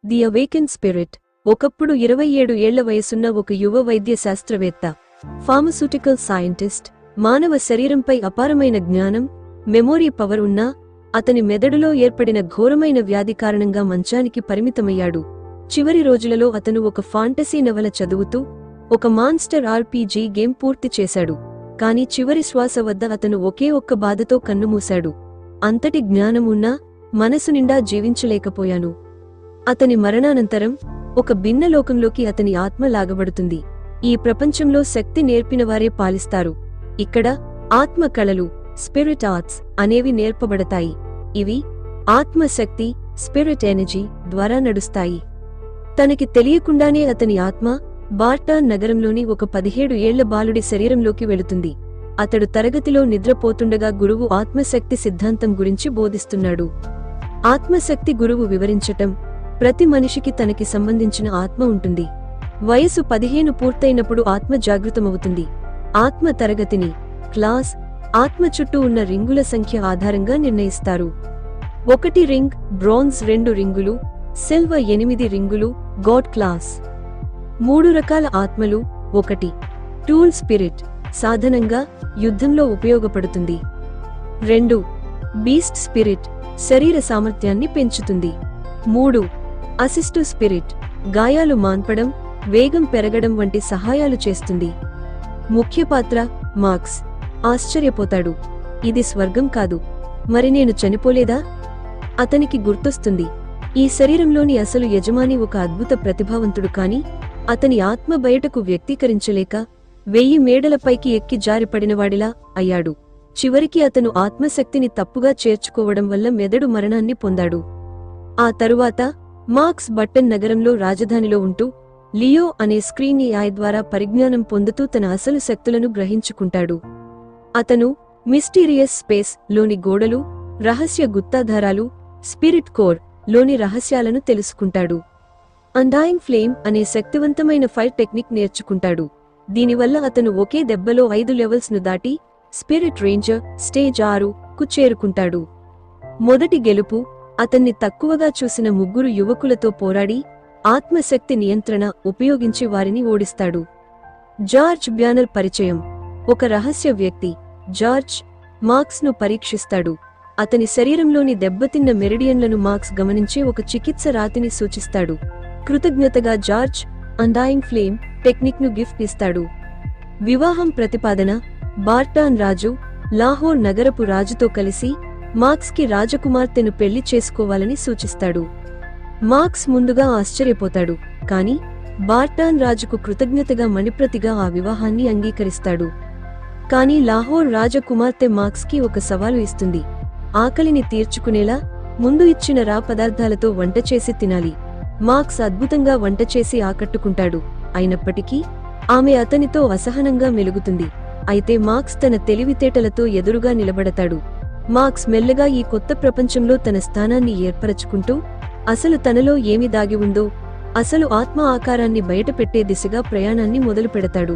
The awaken spirit. ఒకప్పుడు 27 ఏళ్ల వయసున్న ఒక యువ వైద్య శాస్త్రవేత్త, ఫార్మస్యూటికల్ సైంటిస్ట్, మానవ శరీరంపై అపారమైన జ్ఞానం, మెమోరీ పవర్ ఉన్నా అతని మెదడులో ఏర్పడిన ఘోరమైన వ్యాధి కారణంగా మంచానికి పరిమితమయ్యాడు. చివరి రోజులలో అతను ఒక ఫాంటసీ నవల చదువుతూ ఒక మాన్స్టర్ ఆర్పీజీ గేమ్ పూర్తి చేశాడు. కాని చివరి శ్వాస వద్ద అతను ఒకే ఒక్క బాధతో కన్నుమూశాడు. అంతటి జ్ఞానం ఉన్నా మనసు నిండా జీవించలేకపోయాను. అతని మరణానంతరం ఒక భిన్న లోకంలోకి అతని ఆత్మ లాగబడుతుంది. ఈ ప్రపంచంలో శక్తి నేర్పినవారే పాలిస్తారు. ఇక్కడ ఆత్మ కళలు, స్పిరిట్ ఆర్ట్స్ అనేవి నేర్పబడతాయి. ఇవి ఆత్మశక్తి, స్పిరిట్ ఎనర్జీ ద్వారా నడుస్తాయి. తనకి తెలియకుండానే అతని ఆత్మ బార్టాన్ నగరంలోని ఒక 17 ఏళ్ల బాలుడి శరీరంలోకి వెళుతుంది. అతడు తరగతిలో నిద్రపోతుండగా గురువు ఆత్మశక్తి సిద్ధాంతం గురించి బోధిస్తున్నాడు. ఆత్మశక్తి గురువు వివరించటం, ప్రతి మనిషికి తనకి సంబంధించిన ఆత్మ ఉంటుంది. వయసు 15 పూర్తయినప్పుడు ఆత్మ జాగృతమవుతుంది. ఆత్మ తరగతిని, క్లాస్, ఆత్మ చుట్టూ ఉన్న రింగుల సంఖ్య ఆధారంగా నిర్ణయిస్తారు. 1 రింగ్, బ్రాంజ్ 2 రింగులు, సిల్వర్ 8 రింగులు, గాడ్ క్లాస్. 3 రకాల ఆత్మలు. 1 టూల్ స్పిరిట్, సాధనంగా, యుద్ధంలో ఉపయోగపడుతుంది. 2 బీస్ట్ స్పిరిట్, శరీర సామర్థ్యాన్ని పెంచుతుంది. 3 అసిస్టు స్పిరిట్, గాయాలు మాన్పడం, వేగం పెరగడం వంటి సహాయాలు చేస్తుంది. ముఖ్య పాత్ర మార్క్స్. ఆశ్చర్యపోతాడు. ఇది స్వర్గం కాదు, మరి నేను చనిపోలేదా? అతనికి గుర్తొస్తుంది, ఈ శరీరంలోని అసలు యజమాని ఒక అద్భుత ప్రతిభావంతుడు. కాని అతని ఆత్మ బయటకు వ్యక్తీకరించలేక 1000 మేడలపైకి ఎక్కి జారిపడినవాడిలా అయ్యాడు. చివరికి అతను ఆత్మశక్తిని తప్పుగా చేర్చుకోవడం వల్ల మెదడు మరణాన్ని పొందాడు. ఆ తరువాత మార్క్స్ బట్టన్ నగరంలో రాజధానిలో ఉంటూ లియో అనే స్క్రీన్ ఏఐ ద్వారా పరిజ్ఞానం పొందుతూ తన అసలు శక్తులను గ్రహించుకుంటాడు. అతను మిస్టీరియస్ స్పేస్ లోని గోడలు, రహస్య గుత్తాధారాలు, స్పిరిట్ కోర్ లోని రహస్యాలను తెలుసుకుంటాడు. అండైయింగ్ ఫ్లేమ్ అనే శక్తివంతమైన ఫైర్ టెక్నిక్ నేర్చుకుంటాడు. దీనివల్ల అతను ఒకే దెబ్బలో 5 లెవెల్స్ ను దాటి స్పిరిట్ రేంజర్ స్టేజ్ 6కు చేరుకుంటాడు. మొదటి గెలుపు అతన్ని తక్కువగా చూసిన 3 యువకులతో పోరాడి ఆత్మశక్తి నియంత్రణ ఉపయోగించి వారిని ఓడిస్తాడు. జార్జ్ బ్యానర్ పరిచయం. ఒక రహస్య వ్యక్తి, జార్జ్, మార్క్స్ ను పరీక్షిస్తాడు. అతని శరీరంలోని దెబ్బతిన్న మెరిడియన్లను మార్క్స్ గమనించి ఒక చికిత్స రాతిని సూచిస్తాడు. కృతజ్ఞతగా జార్జ్ అండైయింగ్ ఫ్లేమ్ టెక్నిక్ ను గిఫ్ట్ ఇస్తాడు. వివాహం ప్రతిపాదన. బార్టాన్ రాజు లాహోర్ నగరపు రాజుతో కలిసి మార్క్స్ కి రాజకుమార్తెను పెళ్లి చేసుకోవాలని సూచిస్తాడు. మార్క్స్ ముందుగా ఆశ్చర్యపోతాడు, కాని బార్టాన్ రాజుకు కృతజ్ఞతగా మణిప్రతిగా ఆ వివాహాన్ని అంగీకరిస్తాడు. కాని లాహోర్ రాజకుమార్తె మార్క్స్ కి ఒక సవాలు ఇస్తుంది. ఆకలిని తీర్చుకునేలా ముందు ఇచ్చిన రా పదార్థాలతో వంట చేసి తినాలి. మార్క్స్ అద్భుతంగా వంట చేసి ఆకట్టుకుంటాడు. అయినప్పటికీ ఆమె అతనితో అసహనంగా మెలుగుతుంది. అయితే మార్క్స్ తన తెలివితేటలతో ఎదురుగా నిలబడతాడు. మార్క్స్ మెల్లగా ఈ కొత్త ప్రపంచంలో తన స్థానాన్ని ఏర్పరచుకుంటూ అసలు తనలో ఏమి దాగి ఉందో, అసలు ఆత్మ ఆకారాన్ని బయటపెట్టే దిశగా ప్రయాణాన్ని మొదలు పెడతాడు.